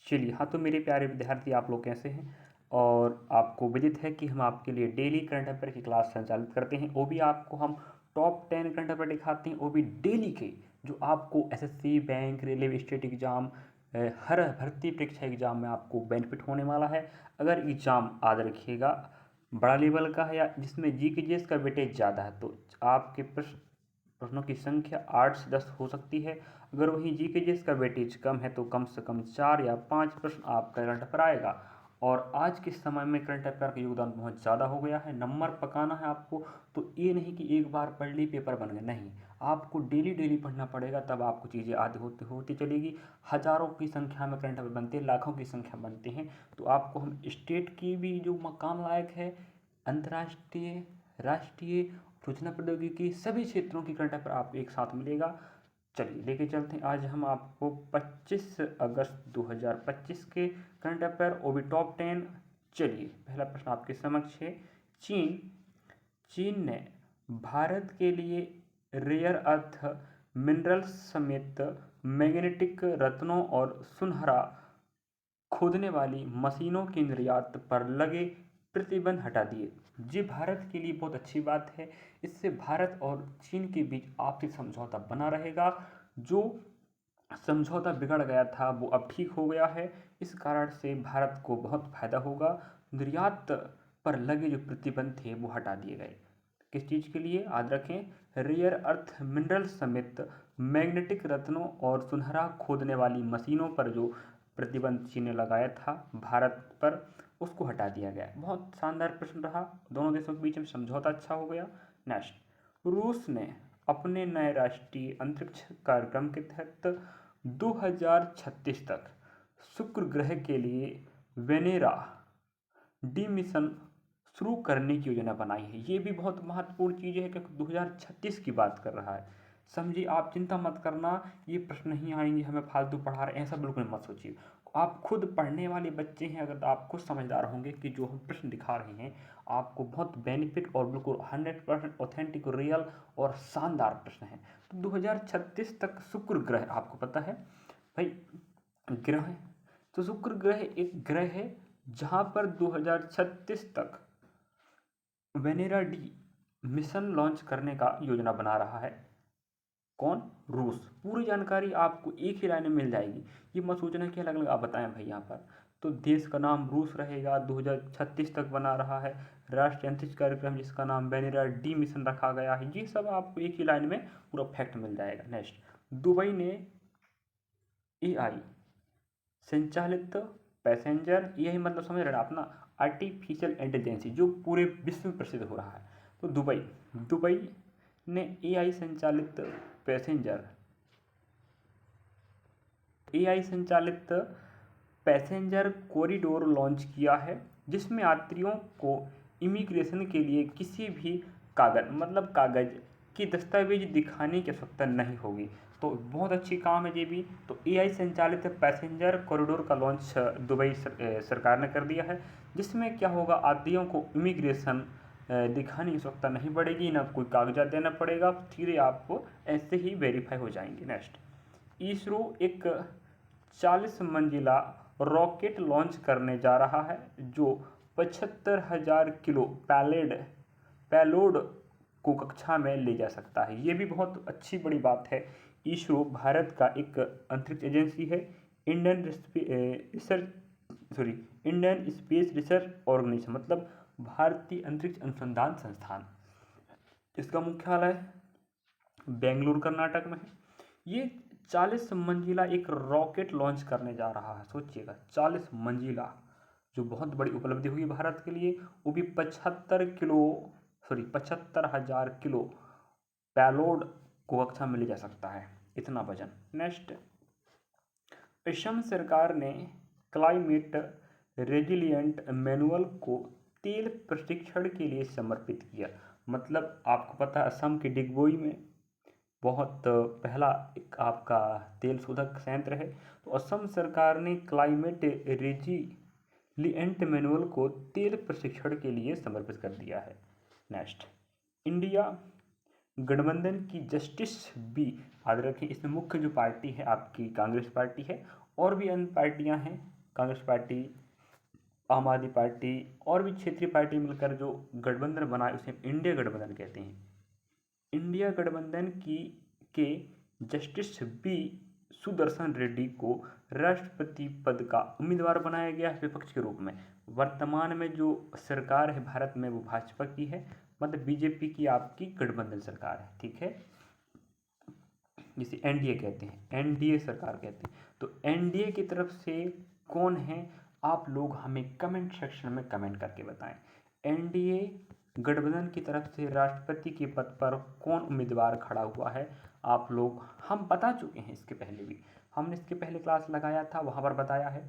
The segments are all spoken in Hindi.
चलिए, हाँ, तो मेरे प्यारे विद्यार्थी आप लोग कैसे हैं? और आपको विदित है कि हम आपके लिए डेली करंट अफेयर की क्लास संचालित करते हैं, वो भी आपको हम टॉप 10 करंट अफेयर दिखाते हैं, वो भी डेली के, जो आपको SSC, bank, railway, state exam, हर भर्ती परीक्षा एग्जाम में आपको बेनिफिट होने वाला है। अगर एग्जाम याद रखिएगा बड़ा लेवल का है या जिसमें जी के जीएस का वेटेज ज़्यादा है, तो आपके प्रश्नों की संख्या 8 से 10 हो सकती है। अगर वहीं जी के जीएस का वेटेज कम है तो कम से कम 4 या 5 प्रश्न आपका करंट अफेयर आएगा। और आज के समय में करंट अफेयर का योगदान बहुत ज़्यादा हो गया है। नंबर पकाना है आपको, तो ये नहीं कि एक बार पढ़ ली पेपर बन गए, नहीं, आपको डेली डेली पढ़ना पड़ेगा, तब आपको चीज़ें आदि होती होती चलेगी। हज़ारों की संख्या में करंट अफेयर बनते हैं, लाखों की संख्या बनते हैं। तो आपको हम स्टेट की भी जो मकाम लायक है, अंतर्राष्ट्रीय, राष्ट्रीय, सूचना प्रौद्योगिकी, सभी क्षेत्रों की करंट अफेयर आपको एक साथ मिलेगा। चलिए लेके चलते हैं, आज हम आपको 25 अगस्त 2025 के करंट अफेयर, वो भी टॉप 10। चलिए, पहला प्रश्न आपके समक्ष है। चीन चीन ने भारत के लिए रेयर अर्थ मिनरल्स समेत मैग्नेटिक रत्नों और सुनहरा खोदने वाली मशीनों के निर्यात पर लगे प्रतिबंध हटा दिए। ये भारत के लिए बहुत अच्छी बात है। इससे भारत और चीन के बीच आपसी समझौता बना रहेगा। जो समझौता बिगड़ गया था वो अब ठीक हो गया है। इस कारण से भारत को बहुत फायदा होगा। निर्यात पर लगे जो प्रतिबंध थे वो हटा दिए गए। किस चीज़ के लिए याद रखें? रेयर अर्थ मिनरल समेत मैग्नेटिक रत्नों और सुनहरा खोदने वाली मशीनों पर जो प्रतिबंध चीन ने लगाया था भारत पर, उसको हटा दिया गया। बहुत शानदार प्रश्न रहा, दोनों देशों के बीच में समझौता अच्छा हो गया। नेक्स्ट, रूस ने अपने नए राष्ट्रीय अंतरिक्ष कार्यक्रम के तहत 2036 तक शुक्र ग्रह के लिए वेनेरा डी मिशन शुरू करने की योजना बनाई है। ये भी बहुत महत्वपूर्ण चीज़ है क्योंकि 2036 की बात कर रहा है। समझिए, आप चिंता मत करना, ये प्रश्न नहीं आएंगे हमें फालतू पढ़ा रहे हैं, ऐसा बिल्कुल मत सोचिए। आप खुद पढ़ने वाले बच्चे हैं, अगर आप खुद समझदार होंगे कि जो हम प्रश्न दिखा रहे हैं आपको बहुत बेनिफिट और बिल्कुल 100% ऑथेंटिक, रियल और शानदार प्रश्न है। तो 2036 तक शुक्र ग्रह, आपको पता है भाई, ग्रह है, तो शुक्र ग्रह एक ग्रह है जहाँ पर 2036 तक वेनेरा डी मिशन लॉन्च करने का योजना बना रहा है। कौन? रूस। पूरी जानकारी आपको एक ही लाइन में मिल जाएगी, ये मत सोचना कि अलग अलग आप बताएं भाई। यहाँ पर तो देश का नाम रूस रहेगा, 2036 तक बना रहा है। राष्ट्रीय अंतरिक्ष कार्यक्रम जिसका नाम वेनेरा डी मिशन रखा गया है, ये सब आपको एक ही लाइन में पूरा फैक्ट मिल जाएगा। नेक्स्ट, दुबई ने एआई संचालित पैसेंजर, यही मतलब समझ रहे हैं आप ना, आर्टिफिशियल इंटेलिजेंसी जो पूरे विश्व में प्रसिद्ध हो रहा है। तो दुबई ने एआई संचालित पैसेंजर एआई संचालित पैसेंजर कॉरिडोर लॉन्च किया है, जिसमें यात्रियों को इमिग्रेशन के लिए किसी भी कागज़ की दस्तावेज दिखाने की आवश्यकता नहीं होगी। तो बहुत अच्छी काम है ये भी। तो एआई संचालित पैसेंजर कॉरिडोर का लॉन्च दुबई सरकार ने कर दिया है, जिसमें क्या होगा, यात्रियों को इमिग्रेशन दिखाने की आवश्यकता नहीं पड़ेगी, ना कोई कागजात देना पड़ेगा, सीधे आपको ऐसे ही वेरीफाई हो जाएंगे। नेक्स्ट, इसरो एक 40 मंजिला रॉकेट लॉन्च करने जा रहा है, जो 75,000 किलो पैलोड को कक्षा में ले जा सकता है। ये भी बहुत अच्छी बड़ी बात है। इसरो भारत का एक अंतरिक्ष एजेंसी है। इंडियन स्पेस रिसर्च ऑर्गेनाइजेशन, मतलब भारतीय अंतरिक्ष अनुसंधान संस्थान, इसका मुख्यालय बेंगलुरु कर्नाटक में है। ये 40 मंजिला एक रॉकेट लॉन्च करने जा रहा है। सोचिएगा, 40 मंजिला, जो बहुत बड़ी उपलब्धि हुई भारत के लिए। वो भी 75,000 किलो पैलोड को कक्षा में ले जा सकता है, इतना वजन। नेक्स्ट, असम सरकार ने क्लाइमेट रेजिलिएंट मैनुअल को तेल प्रशिक्षण के लिए समर्पित किया। मतलब आपको पता है असम के डिगबोई में बहुत पहला एक आपका तेल शोधक संयंत्र है। तो असम सरकार ने क्लाइमेट रेजिलिएंट मैनुअल को तेल प्रशिक्षण के लिए समर्पित कर दिया है। नेक्स्ट, इंडिया गठबंधन की जस्टिस भी, याद रखें, इसमें मुख्य जो पार्टी है आपकी कांग्रेस पार्टी है, और भी अन्य पार्टियां हैं कांग्रेस पार्टी, आम आदमी पार्टी और भी क्षेत्रीय पार्टी मिलकर जो गठबंधन बनाए उसे इंडिया गठबंधन कहते हैं। इंडिया गठबंधन की के जस्टिस बी सुदर्शन रेड्डी को राष्ट्रपति पद का उम्मीदवार बनाया गया विपक्ष के रूप में। वर्तमान में जो सरकार है भारत में वो भाजपा की है, मतलब बीजेपी की आपकी गठबंधन सरकार है, ठीक है, जिसे एनडीए कहते हैं, एनडीए सरकार कहते हैं। तो एनडीए की तरफ से कौन है, आप लोग हमें कमेंट सेक्शन में कमेंट करके बताएं। एनडीए गठबंधन की तरफ से राष्ट्रपति के पद पर कौन उम्मीदवार खड़ा हुआ है, आप लोग, हम बता चुके हैं इसके पहले भी, हमने इसके पहले क्लास लगाया था, वहाँ पर बताया है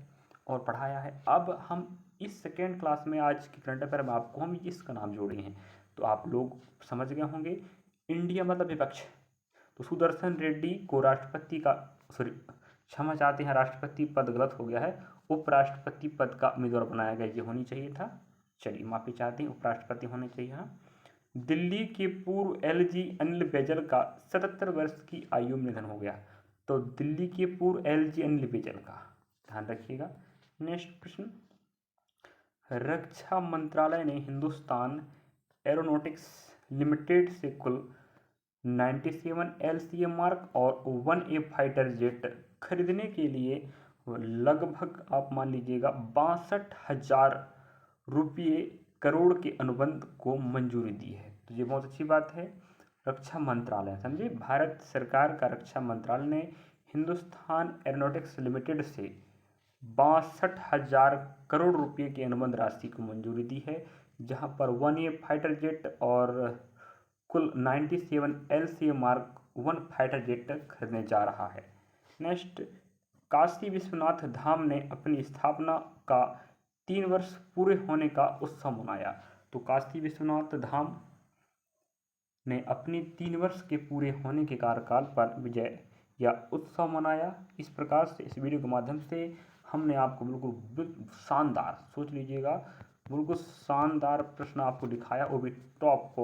और पढ़ाया है। अब हम इस सेकेंड क्लास में आज की करंट अफेयर में आपको हम इसका नाम जोड़े हैं, तो आप लोग समझ गए होंगे। इंडिया मतलब विपक्ष, तो सुदर्शन रेड्डी को राष्ट्रपति का, सॉरी क्षमा चाहते हैं, राष्ट्रपति पद गलत हो गया है, उपराष्ट्रपति पद का उम्मीदवार बनाया गया, ये होनी चाहिए था, चलिए माफी चाहते हैं, उपराष्ट्रपति होने चाहिए। हाँ, दिल्ली के पूर्व एलजी अनिल बैजल का 77 वर्ष की आयु में निधन हो गया। तो दिल्ली के पूर्व एलजी अनिल बैजल का ध्यान रखिएगा। नेक्स्ट प्रश्न, रक्षा मंत्रालय ने हिंदुस्तान एरोनॉटिक्स लिमिटेड से कुल 97 LCA मार्क और 1A फाइटर जेट खरीदने के लिए लगभग आप मान लीजिएगा 62,000 रुपये करोड़ के अनुबंध को मंजूरी दी है। तो ये बहुत अच्छी बात है। रक्षा मंत्रालय, समझे, भारत सरकार का रक्षा मंत्रालय ने हिंदुस्तान एरोनॉटिक्स लिमिटेड से 62,000 करोड़ रुपये के अनुबंध राशि को मंजूरी दी है, जहां पर 1A फाइटर जेट और कुल 97 LCA मार्क 1 फाइटर जेट खरीदने जा रहा है। नेक्स्ट, काशी विश्वनाथ धाम ने अपनी स्थापना का 3 वर्ष पूरे होने का उत्सव मनाया। तो काशी विश्वनाथ धाम ने अपनी 3 वर्ष के पूरे होने के कार्यकाल पर विजय या उत्सव मनाया। इस प्रकार से इस वीडियो के माध्यम से हमने आपको बिल्कुल शानदार, सोच लीजिएगा, बिल्कुल शानदार प्रश्न आपको दिखाया, वो भी टॉप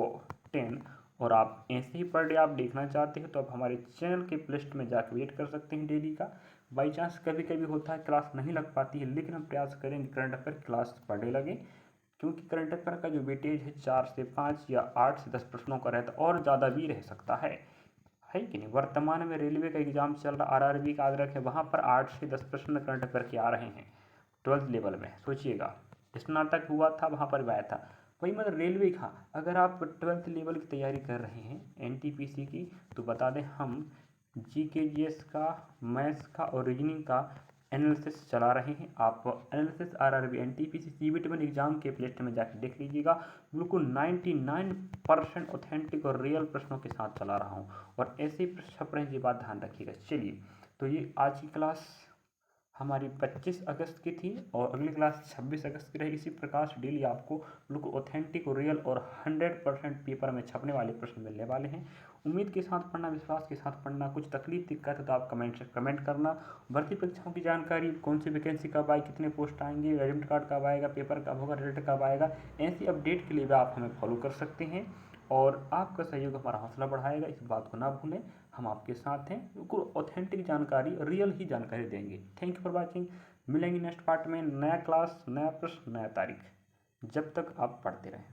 10। और आप ऐसे ही पर डे आप देखना चाहते हैं तो आप हमारे चैनल के प्लेलिस्ट में जाकर विजिट कर सकते हैं डेली का। बाई चांस कभी कभी होता है क्लास नहीं लग पाती है, लेकिन हम प्रयास करेंगे current affair class per day लगे, क्योंकि करंट अफेयर का जो वेटेज है 4 से 5 या 8 से 10 प्रश्नों का रहता, और ज़्यादा भी रह सकता है कि नहीं। वर्तमान में रेलवे का एग्जाम चल रहा, आरआरबी का आदरक है, वहाँ पर 8 से 10 प्रश्न करंट अफेयर के आ रहे हैं 12th लेवल में। सोचिएगा, स्नातक हुआ था वहाँ पर भी आया था, वही मतलब रेलवे का। अगर आप 12th लेवल की तैयारी कर रहे हैं एनटीपीसी की, तो बता दें हम जीके जीएस का, मैथ्स का और रीजनिंग का एनालिसिस चला रहे हैं। आप analysis RRB NTPC CBT1 exam के प्लेलिस्ट में जाकर देख लीजिएगा, बिल्कुल 99% ऑथेंटिक और रियल प्रश्नों के साथ चला रहा हूँ, और ऐसे ही छप रहे हैं, ये बात ध्यान रखिएगा। चलिए, तो ये आज की क्लास हमारी 25 अगस्त की थी, और अगली क्लास 26 अगस्त की रहेगी। इसी प्रकार से डेली आपको बिल्कुल ऑथेंटिक और रियल और 100% पेपर में छपने वाले प्रश्न मिलने वाले हैं। उम्मीद के साथ पढ़ना, विश्वास के साथ पढ़ना। कुछ तकलीफ दिक्कत है तो आप कमेंट करना। भर्ती परीक्षाओं की जानकारी, कौन सी वैकेंसी कब आएगी, कितने पोस्ट आएंगे, एडमिट कार्ड कब आएगा, पेपर कब होगा, रिजल्ट कब आएगा, ऐसी अपडेट के लिए भी आप हमें फॉलो कर सकते हैं, और आपका सहयोग हमारा हौसला बढ़ाएगा, इस बात को ना भूलें। हम आपके साथ हैं, बिल्कुल ऑथेंटिक जानकारी, रियल ही जानकारी देंगे। Thank you for watching. मिलेंगे नेक्स्ट पार्ट में, नया क्लास, नया प्रश्न, नया तारीख। जब तक आप पढ़ते रहें।